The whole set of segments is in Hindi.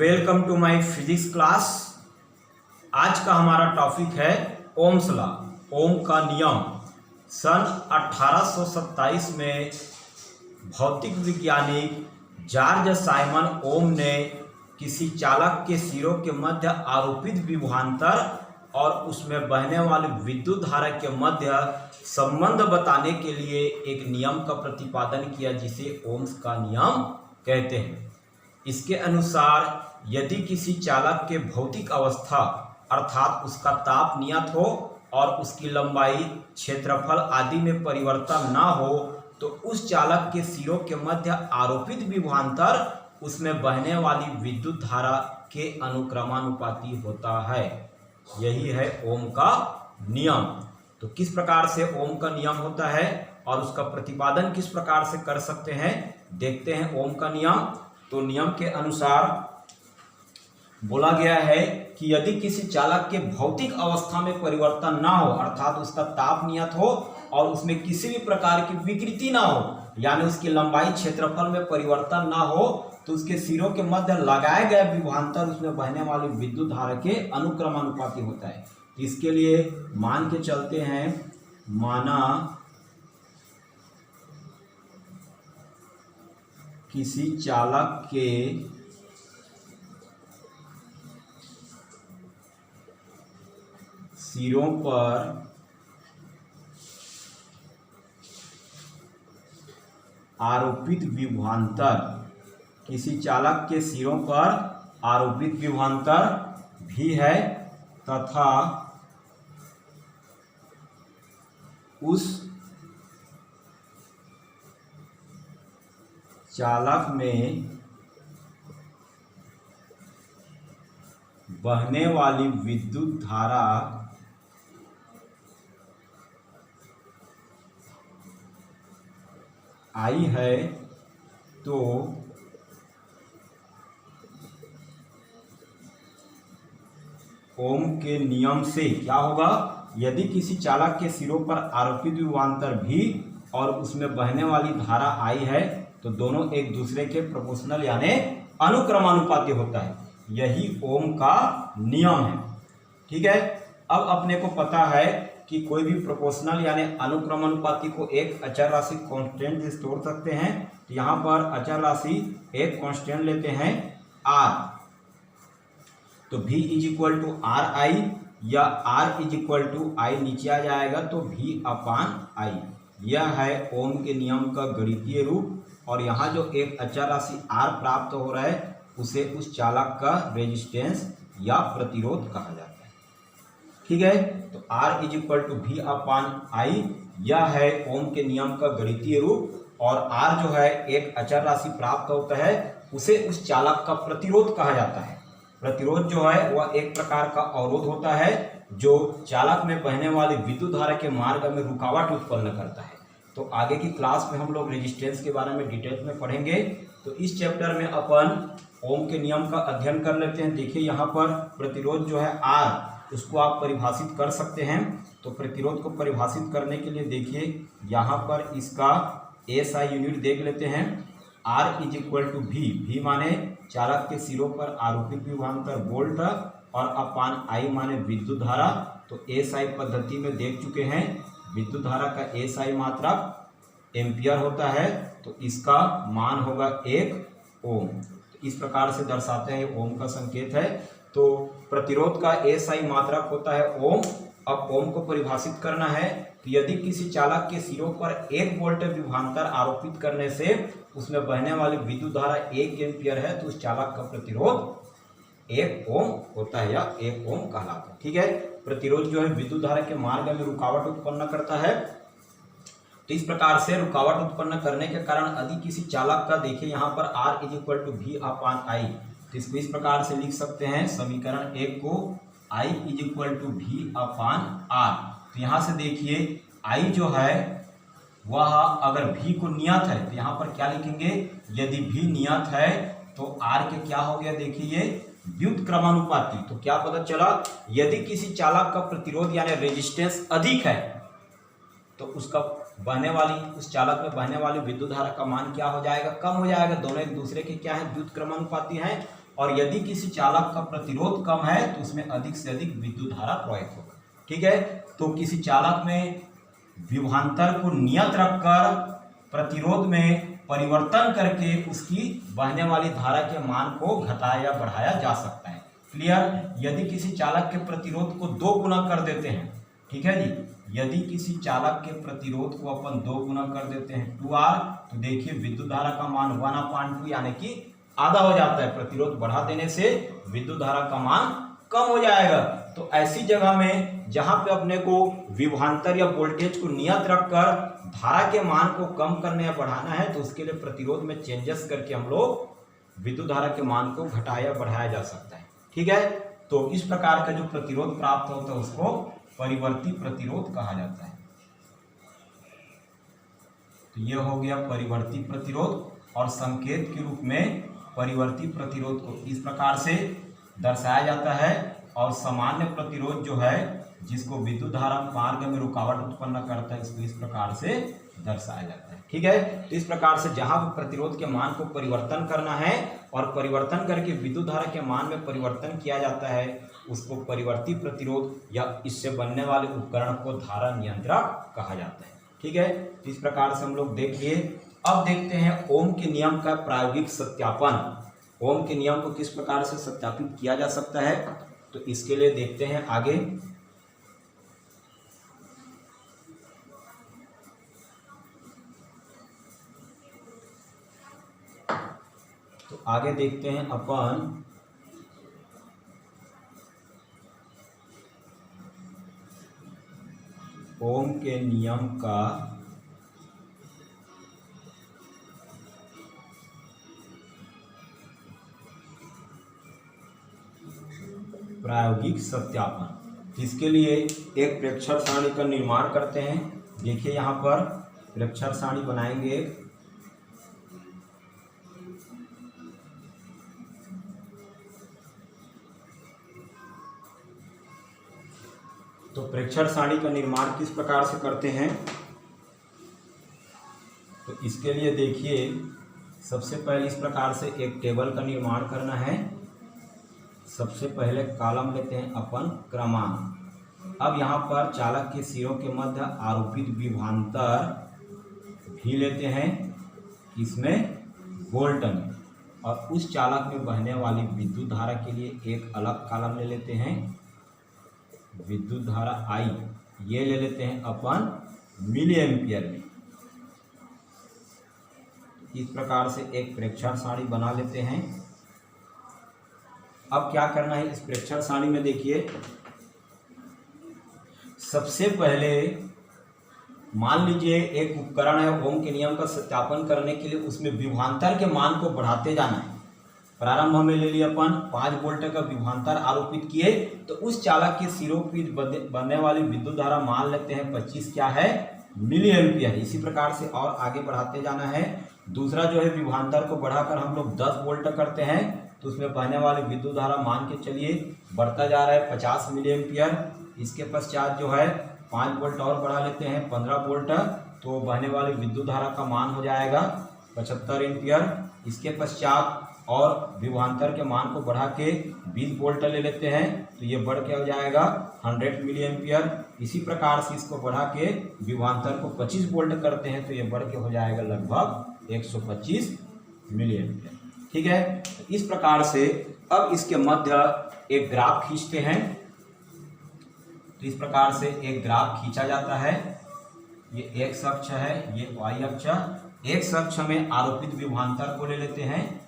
Welcome to my physics class. आज का हमारा टॉपिक है ओम्स लॉ, ओम का नियम। सन 1827 में भौतिक वैज्ञानिक जॉर्ज साइमन ओम ने किसी चालक के सिरों के मध्य आरोपित विभवांतर और उसमें बहने वाली विद्युत धारा के मध्य संबंध बताने के लिए एक नियम का प्रतिपादन किया जिसे ओम्स का नियम कहते हैं। इसके अनुसार यदि किसी चालक के भौतिक अवस्था अर्थात उसका ताप नियत हो और उसकी लंबाई, क्षेत्रफल आदि में परिवर्तन ना हो तो उस चालक के सिरों के मध्य आरोपित विभवांतर उसमें बहने वाली विद्युत धारा के अनुक्रमानुपाती होता है। यही है ओम का नियम। तो किस प्रकार से ओम का नियम होता है और उसका प्रतिपादन किस प्रकार से कर सकते हैं, देखते हैं। ओम का नियम, तो नियम के अनुसार बोला गया है कि यदि किसी चालक के भौतिक अवस्था में परिवर्तन ना हो अर्थात उसका ताप नियत हो और उसमें किसी भी प्रकार की विकृति ना हो, यानी उसकी लंबाई, क्षेत्रफल में परिवर्तन ना हो, तो उसके सिरों के मध्य लगाए गए विभवांतर उसमें बहने वाली विद्युत धारा के अनुक्रमानुपाती होता है। इसके लिए मान के चलते हैं, माना किसी चालक के सिरों पर आरोपित विभवांतर, किसी चालक के सिरों पर आरोपित विभवांतर भी है तथा उस चालक में बहने वाली विद्युत धारा आई है तो ओम के नियम से क्या होगा, यदि किसी चालक के सिरों पर आरोपित विभवांतर भी और उसमें बहने वाली धारा आई है तो दोनों एक दूसरे के प्रोपोर्शनल यानी अनुक्रमानुपाती होता है। यही ओम का नियम है। ठीक है। अब अपने को पता है कि कोई भी प्रोपोर्शनल यानी अनुक्रमानुपाती को एक अचर राशि कांस्टेंट से तोड़ सकते हैं। तो यहाँ पर अचर राशि एक कांस्टेंट लेते हैं r, तो v is equal to R I या r is equal to I नीचे आ जाएगा तो v अपान आई। यह है ओम के नियम का गणितीय रूप। और यहाँ जो एक अचर राशि r प्राप्त हो रहा है उसे उस चालक का रेजिस्टेंस या प्रतिरोध कहा जाता है। ठीक है। तो R is equal to V upon I, यह है ओम के नियम का गणितीय रूप। और R जो है एक अचर राशि प्राप्त होता है उसे उस चालक का प्रतिरोध कहा जाता है। प्रतिरोध जो है वह एक प्रकार का अवरोध होता है जो चालक में बहने वाली विद्युत धारा के मार्ग में रुकावट उत्पन्न करता है। तो आगे की क्लास में हम लोग रेजिस्टेंस के बारे में डिटेल में पढ़ेंगे। तो इस चैप्टर में अपन ओम के नियम का अध्ययन कर लेते हैं। देखिए यहाँ पर प्रतिरोध जो है R, उसको आप परिभाषित कर सकते हैं। तो प्रतिरोध को परिभाषित करने के लिए देखिए यहाँ पर इसका SI यूनिट देख लेते हैं। R is equal to V माने चालक के सिरों पर आरोपित विभवांतर वोल्ट और अपान I माने विद्युत धारा। तो SI पद्धति में देख चुके हैं, विद्युत धारा का SI मात्रक एम्पियर होता है तो इसका मान होगा 1 ओम। तो इस प्रकार से दर्शाते हैं, ओम का संकेत है। तो प्रतिरोध का SI मात्रक होता है ओम। अब ओम को परिभाषित करना है तो यदि किसी चालक के सिरों पर 1 वोल्ट विभवांतर आरोपित करने से उसमें बहने वाली विद्युत धारा 1 एम्पियर है तो उस चालक का प्रतिरोध 1 ओम होता है या 1 ओम कहलाता है। ठीक है। प्रतिरोध जो है विद्युत धारा के मार्ग में रुकावट उत्पन्न करता है। तो इस प्रकार से रुकावट उत्पन्न करने के कारण यदि किसी चालक का देखिए यहाँ पर R is equal to V upon I, तो इसको इस प्रकार से लिख सकते हैं समीकरण 1 को I is equal to V upon R. तो यहाँ से देखिए I जो है वह अगर V को नियत है तो यहाँ पर क्या लिखेंगे, यदि V नियत है तो R के क्या हो गया, देखिए व्युत्क्रमानुपाती। तो क्या पता चला, यदि किसी चालक का प्रतिरोध यानी रेजिस्टेंस अधिक है तो उसका बहने वाली, उस चालक में बहने वाली विद्युत धारा का मान क्या हो जाएगा, कम हो जाएगा। दोनों एक दूसरे के क्या है, व्युत्क्रमानुपाती हैं। और यदि किसी चालक का प्रतिरोध कम है तो उसमें अधिक से अधिक विद्युत धारा प्रवाहित होगा। ठीक है, तो किसी चालक में विभवांतर को नियत रखकर प्रतिरोध में परिवर्तन करके उसकी बहने वाली धारा के मान को घटाया या बढ़ाया जा सकता है। क्लियर? यदि किसी चालक के प्रतिरोध को 2 गुना कर देते हैं, ठीक है जी, यदि किसी चालक के प्रतिरोध को अपन 2 गुना कर देते हैं 2R, तो देखिए विद्युत धारा का मान 1/2 यानी कि आधा हो जाता है। प्रतिरोध बढ़ा देने से विद्युत धारा का मान कम हो जाएगा। तो ऐसी जगह में जहां पे अपने को विभवांतर या वोल्टेज को नियत रखकर धारा के मान को कम करने या बढ़ाना है, तो उसके लिए प्रतिरोध में चेंजेस करके हम लोग विद्युत धारा के मान को घटाया बढ़ाया जा सकता है। ठीक है, तो इस प्रकार का जो प्रतिरोध प्राप्त होता है उसको परिवर्ती प्रतिरोध कहा जाता है। तो यह हो गया परिवर्ती प्रतिरोध, और संकेत के रूप में परिवर्ती प्रतिरोध को इस प्रकार से दर्शाया जाता है, और सामान्य प्रतिरोध जो है जिसको विद्युत धारा मार्ग में रुकावट उत्पन्न करता है इसको इस प्रकार से दर्शाया जाता है। ठीक है, तो इस प्रकार से जहां प्रतिरोध के मान को परिवर्तन करना है और परिवर्तन करके विद्युत धारा के मान में परिवर्तन किया जाता है उसको परिवर्ती प्रतिरोध या इससे बनने वाले उपकरण को धारा नियंत्रक कहा जाता है। ठीक है, तो इस प्रकार से हम लोग देख लिए। अब देखते हैं ओम के नियम का प्रायोगिक सत्यापन। ओम के नियम को किस प्रकार से सत्यापित किया जा सकता है, तो इसके लिए देखते हैं आगे। तो आगे देखते हैं अपन ओम के नियम का प्रायोगिक सत्यापन। इसके लिए एक प्रेक्षण सारणी का निर्माण करते हैं। देखिए यहाँ पर प्रेक्षण सारणी बनाएंगे। तो प्रेक्षण सारणी का निर्माण किस प्रकार से करते हैं, तो इसके लिए देखिए सबसे पहले इस प्रकार से एक टेबल का निर्माण करना है। सबसे पहले कॉलम लेते हैं अपन क्रमांक। अब यहाँ पर चालक के सिरों के मध्य आरोपित विभवांतर भी लेते हैं, इसमें वोल्ट में, और उस चालक में बहने वाली विद्युत धारा के लिए एक अलग कॉलम ले लेते हैं, विद्युत धारा I, ये ले लेते हैं अपन मिली एम्पियर में। इस प्रकार से एक प्रेक्षण सारणी बना लेते हैं। अब क्या करना है इस प्रेक्षण सारणी में, देखिए सबसे पहले मान लीजिए एक उपकरण है, ओम के नियम का सत्यापन करने के लिए उसमें विभवांतर के मान को बढ़ाते जाना है। प्रारंभ में ले लिया अपन 5 वोल्ट का विभवांतर आरोपित किए, तो उस चालक के सिरों की बनने वाली विद्युत धारा मान लेते हैं 25 क्या है मिली एम्पियर। इसी प्रकार से और आगे बढ़ाते जाना है। दूसरा जो है विभवांतर को बढ़ाकर हम लोग 10 वोल्ट करते हैं, तो उसमें बहने वाली विद्युत धारा मान के चलिए बढ़ता जा रहा है 50 मिली एम्पियर। इसके पश्चात जो है 5 वोल्ट और बढ़ा लेते हैं 15 वोल्ट, तो बहने वाली विद्युत धारा का मान हो जाएगा 75 एम्पियर। इसके पश्चात और विभवांतर के मान को बढ़ा के 20 वोल्ट ले लेते हैं, तो ये बढ़ के हो जाएगा 100 मिली एम्पियर। इसी प्रकार से इसको बढ़ा के विभवांतर को 25 वोल्ट करते हैं, तो ये बढ़ के हो जाएगा लगभग 125 मिली एम्पियर। ठीक है, तो इस प्रकार से अब इसके मध्य एक ग्राफ खींचते हैं। तो इस प्रकार से एक ग्राफ खींचा जाता है। ये एक्स अक्ष है, ये वाई अक्ष। एक्स अक्ष में आरोपित विभवांतर को ले लेते हैं।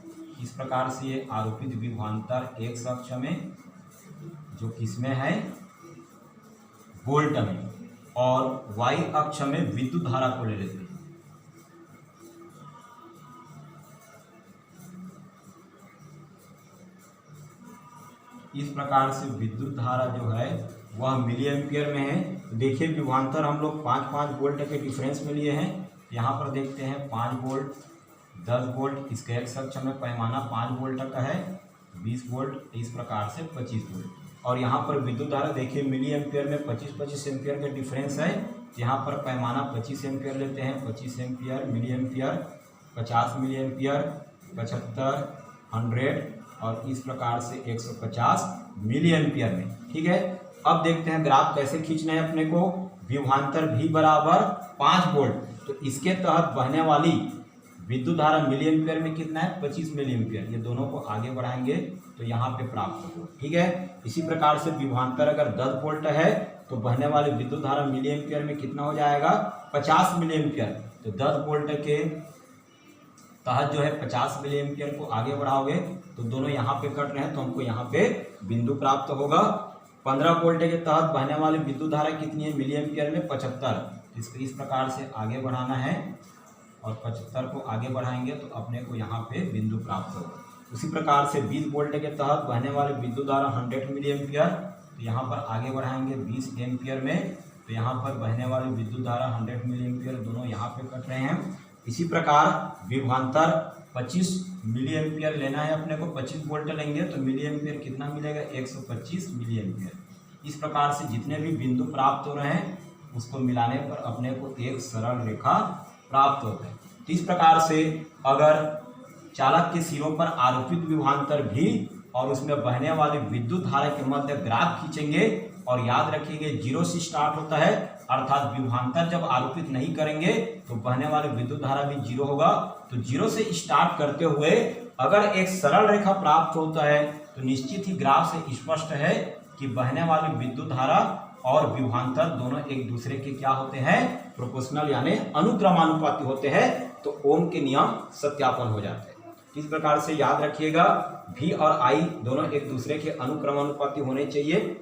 इस प्रकार से ये आरोपित विभवांतर एक्स अक्ष में जो किसमें है वोल्ट में, और वाई अक्ष में विद्युत धारा को ले लेते हैं। इस प्रकार से विद्युत धारा जो है वह मिली एम्पियर में है। तो देखिए विभवांतर हम लोग 5-5 वोल्ट के डिफरेंस में लिए हैं। यहाँ पर देखते हैं 5 वोल्ट, 10 वोल्ट, इसके एक्स अक्ष में पैमाना 5 वोल्ट का है, 20 वोल्ट, इस प्रकार से 25 वोल्ट। और यहाँ पर विद्युत धारा देखिए मिली एम्पियर में 25-25 एम्पियर का डिफरेंस है। यहाँ पर पैमाना 25 एम्पियर लेते हैं, 25 ampere, milli ampere, 50 milli ampere, 75, 100 और इस प्रकार से 150 मिली एम्पियर में। ठीक है, अब देखते हैं ग्राफ कैसे खींचना है अपने को। विभवांतर V बराबर 5 वोल्ट, तो इसके तहत बहने वाली विद्युत धारा मिली एम्पियर में कितना है, 25 मिली एम्पियर। ये दोनों को आगे बढ़ाएंगे तो यहाँ पे प्राप्त होगा। ठीक है, इसी प्रकार से विभवांतर अगर 10 वोल्ट है तो बहने वाली विद्युत धारा मिली एम्पियर में कितना हो जाएगा, 50 मिली एम्पियर। तो 10 वोल्ट के तहत जो है 50 मिली एम्पियर को आगे बढ़ाओगे तो दोनों यहाँ पे कट रहे हैं, तो हमको यहाँ पे बिंदु प्राप्त होगा। 15 वोल्ट के तहत बहने वाली विद्युत धारा कितनी है, मिली एम्पियर में 75। इसको इस प्रकार से आगे बढ़ाना है और 75 को आगे बढ़ाएंगे तो अपने को यहाँ पे बिंदु प्राप्त होगा। उसी प्रकार से 20 वोल्ट के तहत बहने वाली विद्युत धारा 100 मिली एम्पियर, तो यहाँ पर आगे बढ़ाएंगे 20 एम्पियर में, तो यहाँ पर बहने वाली विद्युत धारा 100 मिली एम्पियर, दोनों यहाँ पे कट रहे हैं। इसी प्रकार विभवांतर 25 मिली एम्पियर लेना है अपने को, 25 वोल्ट लेंगे तो मिली एम्पियर कितना मिलेगा, 125 मिली एम्पियर। इस प्रकार से जितने भी बिंदु प्राप्त हो रहे हैं उसको मिलाने पर अपने को एक सरल रेखा प्राप्त होता है। तो इस प्रकार से अगर चालक के सिरों पर आरोपित विभवांतर भी और उसमें बहने वाली विद्युत धारा के मध्य ग्राफ खींचेंगे, और याद रखिएगा 0 से स्टार्ट होता है, अर्थात विभवांतर जब आरोपित नहीं करेंगे तो बहने वाली विद्युत धारा भी 0 होगा। तो 0 से स्टार्ट करते हुए अगर एक सरल रेखा प्राप्त होता है तो निश्चित ही ग्राफ से स्पष्ट है कि बहने वाली विद्युत धारा और विभवांतर दोनों एक दूसरे के क्या होते हैं, प्रोपोर्शनल यानी अनुक्रमानुपाती होते हैं। तो ओम के नियम सत्यापन हो जाते हैं। इस प्रकार से याद रखिएगा V और I दोनों एक दूसरे के अनुक्रमानुपाती होने चाहिए।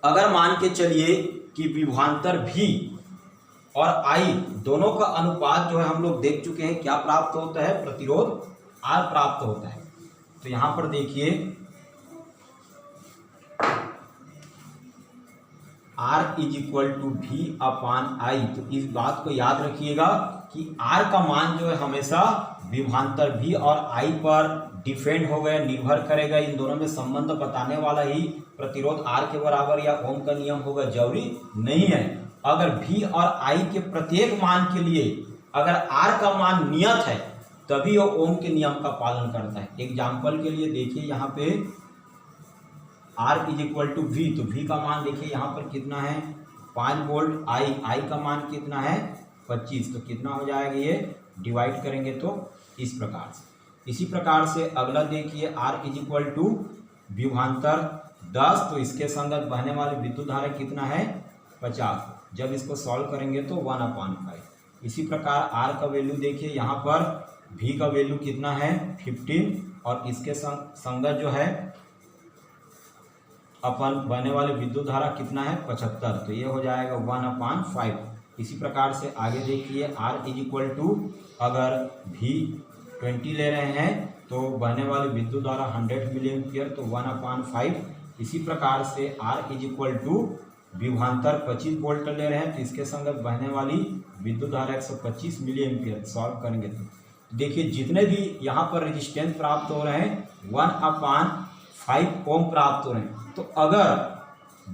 अगर मान के चलिए कि विभवांतर V और I दोनों का अनुपात जो है हम लोग देख चुके हैं क्या प्राप्त होता है, प्रतिरोध R प्राप्त होता है। तो यहां पर देखिए R is equal to V/I, तो इस बात को याद रखिएगा कि R का मान जो है हमेशा विभवांतर V और I पर डिपेंड होगा, निर्भर करेगा। इन दोनों में संबंध बताने वाला ही प्रतिरोध R के बराबर या ओम का नियम होगा, जरूरी नहीं है। अगर V और I के प्रत्येक मान के लिए अगर R का मान नियत है तभी वो ओम के नियम का पालन करता है। एग्जाम्पल के लिए देखिए यहाँ पे R is equal to V, तो V का मान देखिए यहाँ पर कितना है, 5 वोल्ट। I का मान कितना है, 25, तो कितना हो जाएगा, ये डिवाइड करेंगे तो इस प्रकार से। इसी प्रकार से अगला देखिए R इज इक्वल टू विभवांतर 10, तो इसके संगत बहने वाली विद्युत धारा कितना है, 50। जब इसको सॉल्व करेंगे तो 1/5। इसी प्रकार R का वैल्यू देखिए यहाँ पर V का वैल्यू कितना है, 15, और इसके संगत जो है अपन बहने वाली विद्युत धारा कितना है, 75, तो ये हो जाएगा 1/5। इसी प्रकार से आगे देखिए R इज इक्वल टू अगर V 20 ले रहे हैं तो बहने वाली विद्युत धारा 100 मिली एम्पियर, तो 1/5। इसी प्रकार से R इज इक्वल टू विभवांतर 25 वोल्ट ले रहे हैं तो इसके संगत बहने वाली विद्युत धारा 125 मिली एम्पियर। सॉल्व करेंगे तो देखिए जितने भी यहाँ पर रेजिस्टेंस प्राप्त हो रहे हैं 1/5 ओम प्राप्त हो रहे हैं। तो अगर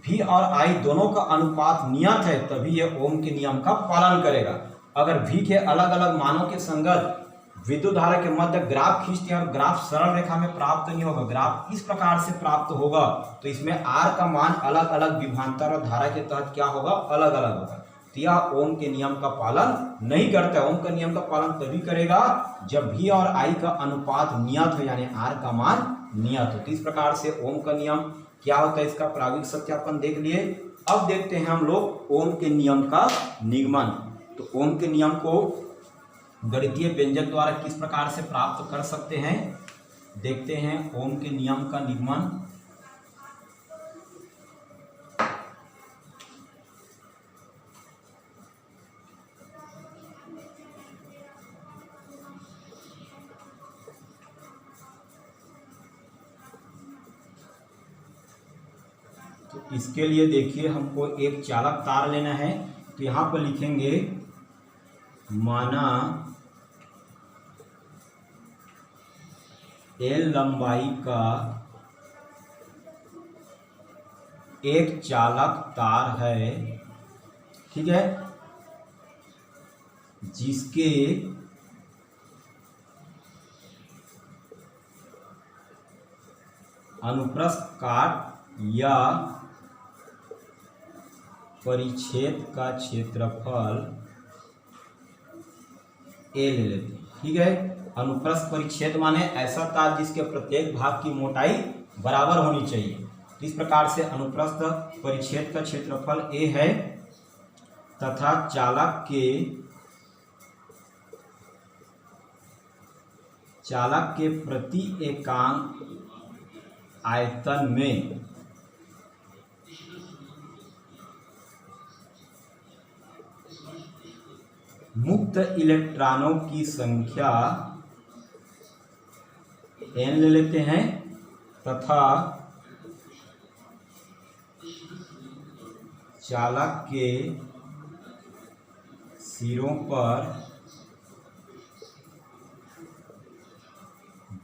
V और I दोनों का अनुपात नियत है तभी ये ओम के नियम का पालन करेगा। अगर V के अलग अलग मानों के संगत विद्युत धारा के मध्य ग्राफ खींचते हैं और ग्राफ सरल रेखा में प्राप्त नहीं होगा, ग्राफ इस प्रकार से प्राप्त होगा, तो इसमें R का मान अलग अलग विभवांतर और धारा के तहत क्या होगा, अलग अलग होगा। तो यह ओम के नियम का पालन नहीं करता है। ओम का नियम का पालन तभी करेगा जब V और I का अनुपात नियत हो, यानी R का मान नियत हो। तो इस प्रकार से ओम का नियम क्या होता है, इसका प्रायोगिक सत्यापन देख लिए। अब देखते हैं हम लोग ओम के नियम का निगमन। तो ओम के नियम को गणितीय व्यंजक द्वारा किस प्रकार से प्राप्त कर सकते हैं, देखते हैं ओम के नियम का निगमन। तो इसके लिए देखिए हमको एक चालक तार लेना है। तो यहाँ पर लिखेंगे माना L लंबाई का एक चालक तार है, ठीक है, जिसके अनुप्रस्थ काट या परिच्छेद का क्षेत्रफल ए ले लेते हैं। ठीक है, अनुप्रस्थ परिच्छेद माने ऐसा तार जिसके प्रत्येक भाग की मोटाई बराबर होनी चाहिए। इस प्रकार से अनुप्रस्थ परिच्छेद का क्षेत्रफल ए है तथा चालक के प्रति एकांक आयतन में मुक्त इलेक्ट्रॉनों की संख्या n ले लेते हैं तथा चालक के सिरों पर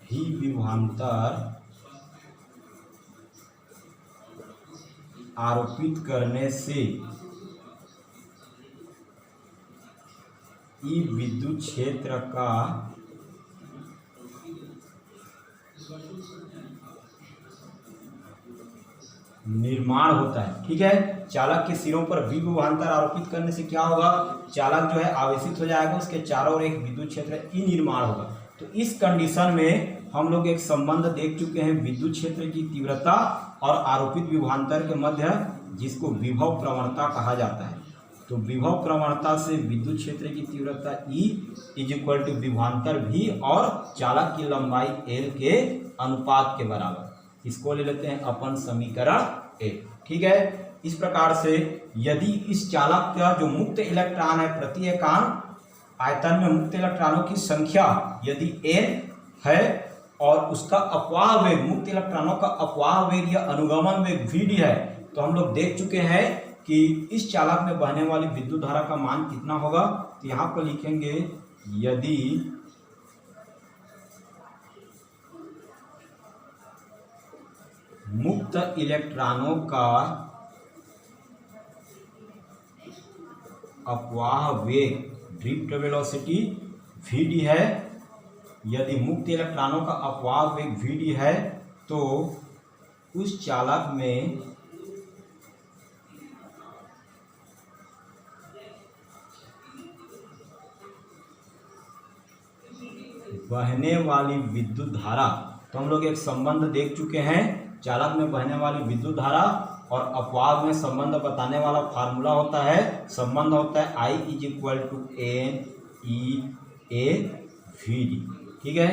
भी विभवांतर आरोपित करने से ई विद्युत क्षेत्र का निर्माण होता है। ठीक है, चालक के सिरों पर विभवांतर आरोपित करने से क्या होगा, चालक जो है आवेशित हो जाएगा, उसके चारों ओर एक विद्युत क्षेत्र ई निर्माण होगा। तो इस कंडीशन में हम लोग एक संबंध देख चुके हैं विद्युत क्षेत्र की तीव्रता और आरोपित विभवांतर के मध्य, जिसको विभव प्रवणता कहा जाता है। तो विभव प्रवणता से विद्युत क्षेत्र की तीव्रता E इज इक्वल टू विभवांतर V और चालक की लंबाई L के अनुपात के बराबर। इसको ले लेते हैं अपन समीकरण 1। ठीक है, इस प्रकार से यदि इस चालक का जो मुक्त इलेक्ट्रॉन है प्रति एकांक आयतन में मुक्त इलेक्ट्रॉनों की संख्या यदि n है और उसका अपवाह वेग, मुक्त इलेक्ट्रॉनों का अपवाह वेग या अनुगमन वेग Vd है, तो हम लोग देख चुके हैं कि इस चालक में बहने वाली विद्युत धारा का मान कितना होगा। तो यहां पर लिखेंगे यदि मुक्त इलेक्ट्रॉनों का अपवाह वेग ड्रिफ्ट वेलोसिटी Vd है, यदि मुक्त इलेक्ट्रॉनों का अपवाह वेग Vd है तो उस चालक में बहने वाली विद्युत धारा, तो हम लोग एक संबंध देख चुके हैं, चालक में बहने वाली विद्युत धारा और अपवाह में संबंध बताने वाला फार्मूला होता है, संबंध होता है I is equal to N E A V D. ठीक है,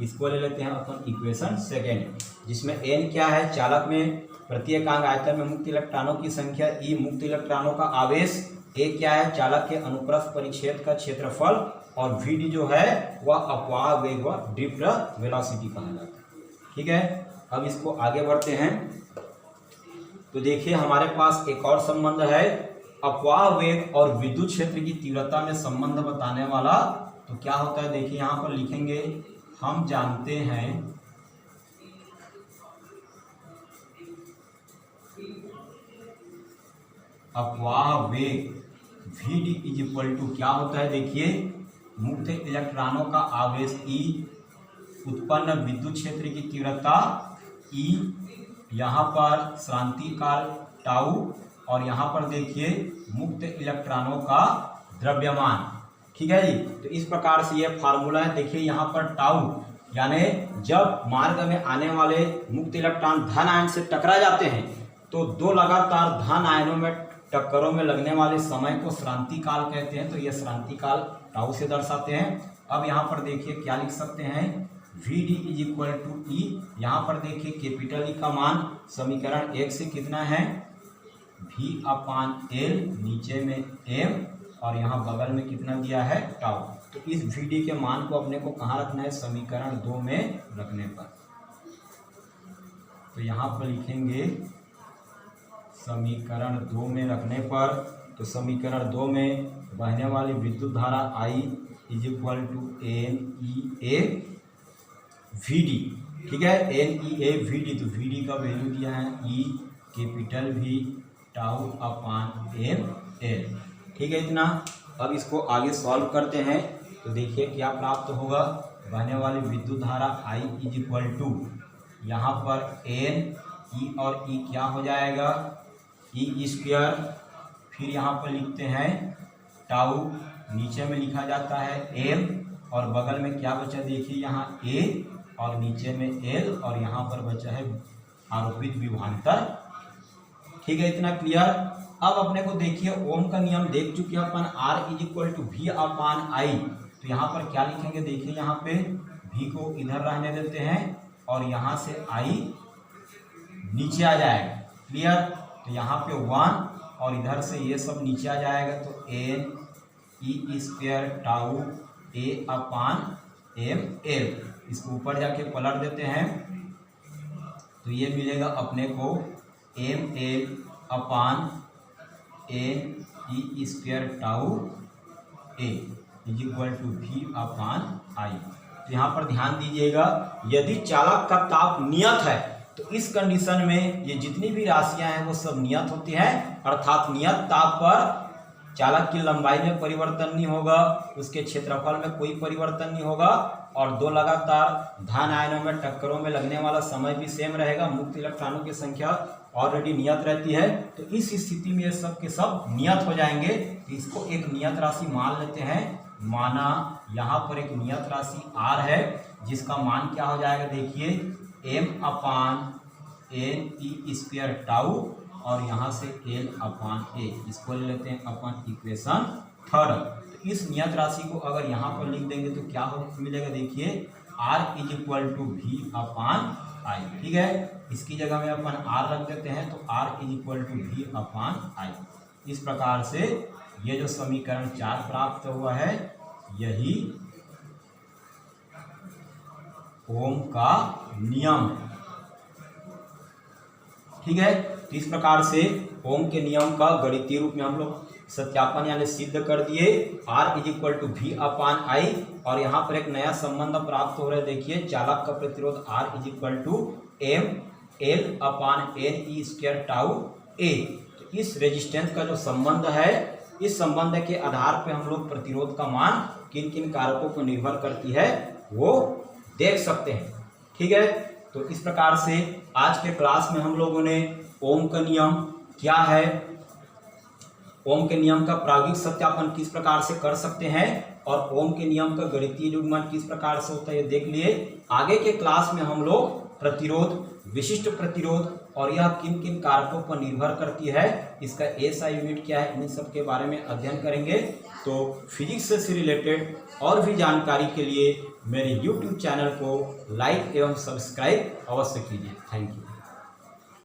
इसको ले लेते हैं अपन इक्वेशन सेकेंड, जिसमें n क्या है, चालक में प्रति एकांक आयतन में मुक्त इलेक्ट्रॉनों की संख्या, E मुक्त इलेक्ट्रॉनों का आवेश, A क्या है, चालक के अनुप्रस्थ परिच्छेद का क्षेत्रफल और Vd जो है वह अपवाह वेग व ड्रिफ्ट वेलोसिटी कहा जाता है। ठीक है, अब इसको आगे बढ़ते हैं। तो देखिए हमारे पास एक और संबंध है अपवाह वेग और विद्युत क्षेत्र की तीव्रता में संबंध बताने वाला। तो क्या होता है, देखिए यहां पर लिखेंगे, हम जानते हैं अपवाह वेग Vd इज इक्वल टू क्या होता है, देखिए मुक्त इलेक्ट्रॉनों का आवेश E, उत्पन्न विद्युत क्षेत्र की तीव्रता E, यहाँ पर श्रांति काल टाउ और यहाँ पर देखिए मुक्त इलेक्ट्रॉनों का द्रव्यमान। ठीक है जी, तो इस प्रकार से ये फार्मूला है। देखिए यहाँ पर टाउ यानी जब मार्ग में आने वाले मुक्त इलेक्ट्रॉन धन आयन से टकरा जाते हैं तो दो लगातार धन आयनों में टक्करों में लगने वाले समय को श्रांति काल कहते हैं। तो ये श्रांति काल टाउ से दर्शाते हैं। अब यहाँ पर देखिए क्या लिख सकते हैं, Vd इज इक्वल टू ई, यहाँ पर देखिए कैपिटल ई का मान समीकरण 1 से कितना है, V अपान L, नीचे में M और यहाँ बगल में कितना दिया है, टाउ। तो इस Vd के मान को अपने को कहाँ रखना है, समीकरण 2 में रखने पर। तो यहाँ पर लिखेंगे समीकरण 2 में रखने पर, तो समीकरण 2 में बहने वाली विद्युत धारा I is equal to N E A V D. ठीक है, N E A V D, तो वी डी का वैल्यू दिया है E capital V tau upon M L. ठीक है इतना। अब इसको आगे सॉल्व करते हैं तो देखिए क्या प्राप्त होगा, बहने वाली विद्युत धारा I इज इक्वल टू यहाँ पर एन ई और ई क्या हो जाएगा ई स्क्वायर, फिर यहाँ पर लिखते हैं टाउ, नीचे में लिखा जाता है एम और बगल में क्या बचा देखिए यहाँ ए और नीचे में एल और यहाँ पर बचा है आरोपित विभवांतर। ठीक है, इतना क्लियर। अब अपने को देखिए ओम का नियम देख चुके अपन, R is equal to V upon I. तो यहाँ पर क्या लिखेंगे देखिए, यहाँ पे v को इधर रहने देते हैं और यहाँ से i नीचे आ जाएगा। क्लियर, तो यहाँ पे 1 और इधर से ये सब नीचे आ जाएगा, तो एन ई स्क्वायर टाउ ए अपान एम एल। इसको ऊपर जाके पलट देते हैं तो ये मिलेगा अपने को M L upon N E square tau A is equal to V upon I. तो यहाँ पर ध्यान दीजिएगा, यदि चालक का ताप नियत है तो इस कंडीशन में ये जितनी भी राशियां हैं वो सब नियत होती हैं, अर्थात नियत ताप पर चालक की लंबाई में परिवर्तन नहीं होगा, उसके क्षेत्रफल में कोई परिवर्तन नहीं होगा और दो लगातार धन आयनों में टक्करों में लगने वाला समय भी सेम रहेगा। मुक्त इलेक्ट्रॉनों की संख्या ऑलरेडी नियत रहती है, तो इस स्थिति में ये सब के सब नियत हो जाएंगे। तो इसको एक नियत राशि मान लेते हैं। माना यहाँ पर एक नियत राशि R है जिसका मान क्या हो जाएगा देखिए m अपान एन ई स्क्वायर टाउ और यहाँ से एल अपान ए, इसको ले लेते हैं अपन इक्वेशन 3। तो इस नियत राशि को अगर यहाँ पर लिख देंगे तो क्या हो मिलेगा देखिए R is equal to V upon I. ठीक है, इसकी जगह में अपन R रख देते हैं तो R is equal to V upon I. इस प्रकार से ये जो समीकरण 4 प्राप्त हुआ है यही ओम का नियम है। ठीक है, तो इस प्रकार से ओम के नियम का गणितीय रूप में हम लोग सत्यापन यानी सिद्ध कर दिए। R is equal to V upon I और यहाँ पर एक नया संबंध प्राप्त हो रहा है देखिए, चालक का प्रतिरोध R is equal to M L upon N E square tau A. तो इस रेजिस्टेंस का जो संबंध है, इस संबंध के आधार पे हम लोग प्रतिरोध का मान किन किन कारकों पर निर्भर करती है वो देख सकते हैं। ठीक है, तो इस प्रकार से आज के क्लास में हम लोगों ने ओम का नियम क्या है, ओम के नियम का प्रायोगिक सत्यापन किस प्रकार से कर सकते हैं और ओम के नियम का गणितीय युग्मन किस प्रकार से होता है ये देख लिए। आगे के क्लास में हम लोग प्रतिरोध, विशिष्ट प्रतिरोध और यह किन किन कारकों पर निर्भर करती है, इसका एसआई यूनिट क्या है, इन सब के बारे में अध्ययन करेंगे। तो फिजिक्स से रिलेटेड और भी जानकारी के लिए मेरे YouTube चैनल को लाइक एवं सब्सक्राइब अवश्य कीजिए। Thank you.